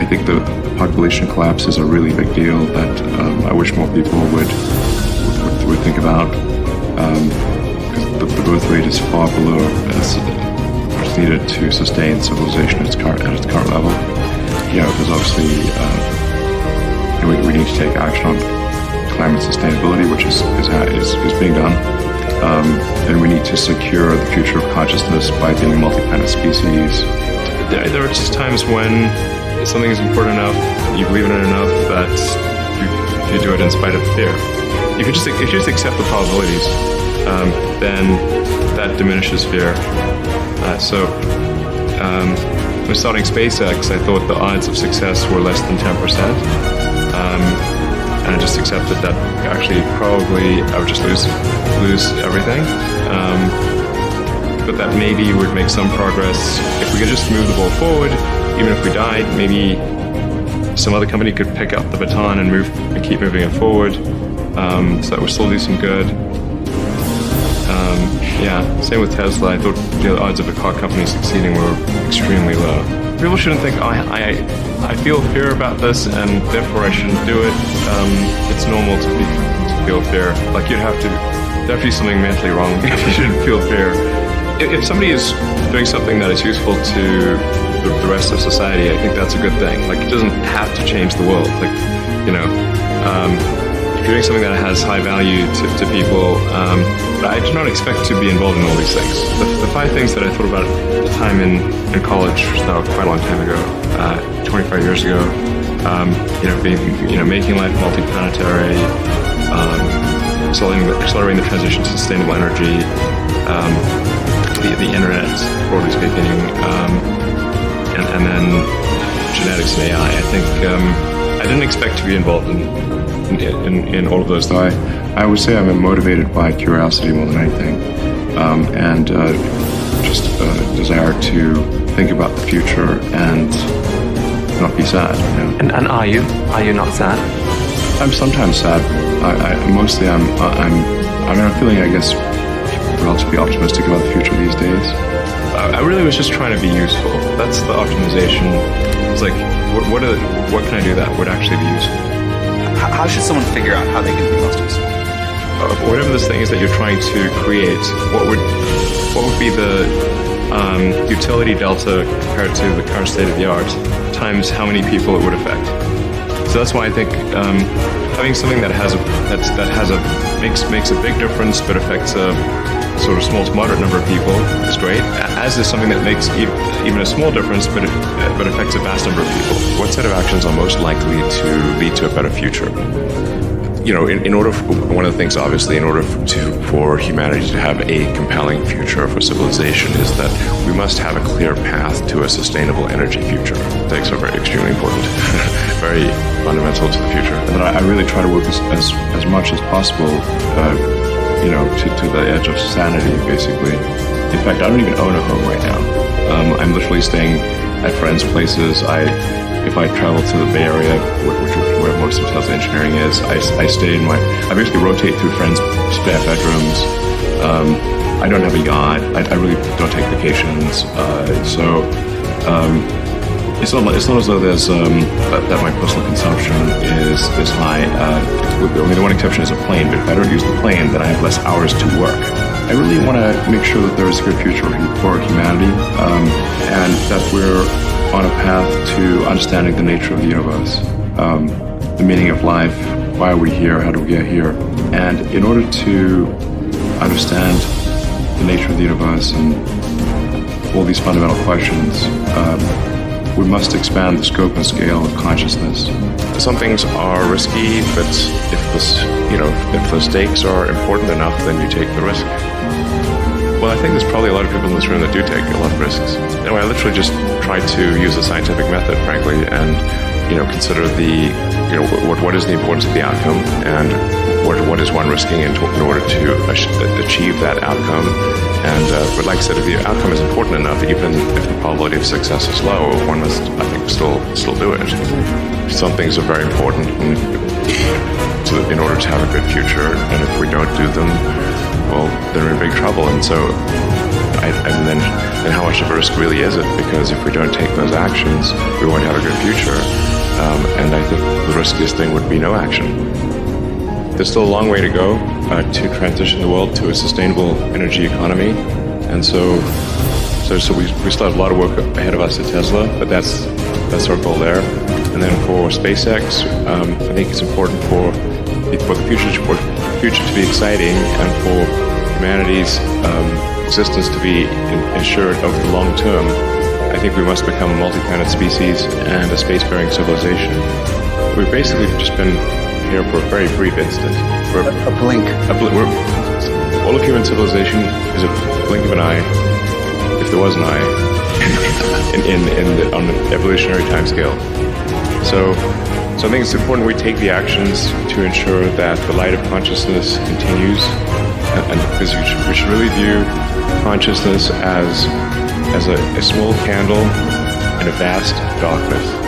I think the population collapse is a really big deal that I wish more people would think about. Because the growth rate is far below what's needed to sustain civilization at its current level. There's obviously we need to take action on climate sustainability, which is being done. And we need to secure the future of consciousness by being a multi-planet species. There are just times when something is important enough, you believe in it enough that you do it in spite of fear. If you just accept the probabilities, then that diminishes fear. When starting SpaceX, I thought the odds of success were less than 10%. And I just accepted that actually probably I would just lose everything. But that maybe would make some progress. If we could just move the ball forward, even if we died, maybe some other company could pick up the baton and keep moving it forward. So that would still do some good. Same with Tesla. I thought the odds of a car company succeeding were extremely low. People shouldn't think, I feel fear about this and therefore I shouldn't do it. It's normal to feel fear. Like there'd have to be something mentally wrong if you shouldn't feel fear. If somebody is doing something that is useful to the rest of society, I think that's a good thing. Like it doesn't have to change the world. If you're doing something that has high value to people, but I do not expect to be involved in all these things. The 5 things that I thought about at the time in college, which was now quite a long time ago, 25 years ago, making life multi-planetary, accelerating the transition to sustainable energy, the internet, broadly speaking, and then genetics and AI. I think I didn't expect to be involved in all of those things. I would say I'm motivated by curiosity more than anything, and just a desire to think about the future and not be sad. And are you not sad? I'm sometimes sad. Mostly I'm feeling, I guess, relatively optimistic about the future these days. I really was just trying to be useful. That's the optimization. It's like, what can I do that would actually be useful? How should someone figure out how they can be most useful? Whatever this thing is that you're trying to create, what would be the utility delta compared to the current state of the art times how many people it would affect? So that's why I think having something that makes a big difference but affects a sort of small to moderate number of people is great. As is something that makes even a small difference but affects a vast number of people. What set of actions are most likely to lead to a better future? One of the things, obviously, in order for humanity to have a compelling future for civilization is that we must have a clear path to a sustainable energy future. Stakes are extremely important, very fundamental to the future. And I really try to work as much as possible, to the edge of sanity, basically. In fact, I don't even own a home right now. I'm literally staying at friends' places. If I travel to the Bay Area, where most of Tesla engineering is, I stay I basically rotate through friends' spare bedrooms. I don't have a yacht. I really don't take vacations. It's not as though there's that my personal consumption is high. The one exception is a plane, but if I don't use the plane, then I have less hours to work. I really want to make sure that there is a good future for humanity, and that we're on a path to understanding the nature of the universe, the meaning of life, why are we here, how do we get here. And in order to understand the nature of the universe and all these fundamental questions, we must expand the scope and scale of consciousness. Some things are risky, but if the stakes are important enough, then you take the risk. Well, I think there's probably a lot of people in this room that do take a lot of risks. Anyway, I literally just try to use a scientific method, frankly, and consider what is the importance of the outcome and what is one risking in order to achieve that outcome. And but like I said, if the outcome is important enough, even if the probability of success is low, one must, I think, still do it. Some things are very important in order to have a good future, and if we don't do them, well, then we're in big trouble. And so then how much of a risk really is it? Because if we don't take those actions, we won't have a good future. And I think the riskiest thing would be no action. There's still a long way to go to transition the world to a sustainable energy economy, and so we still have a lot of work ahead of us at Tesla, but that's our goal there. And then for SpaceX, I think it's important for the future to be exciting and for humanity's existence to be ensured over the long term. I think we must become a multi-planet species and a spacefaring civilization. We've basically just been here for a very brief instant. A blink. All of human civilization is a blink of an eye, if there was an eye, on the evolutionary timescale. So I think it's important we take the actions to ensure that the light of consciousness continues, and because we should really view consciousness as a small candle in a vast darkness.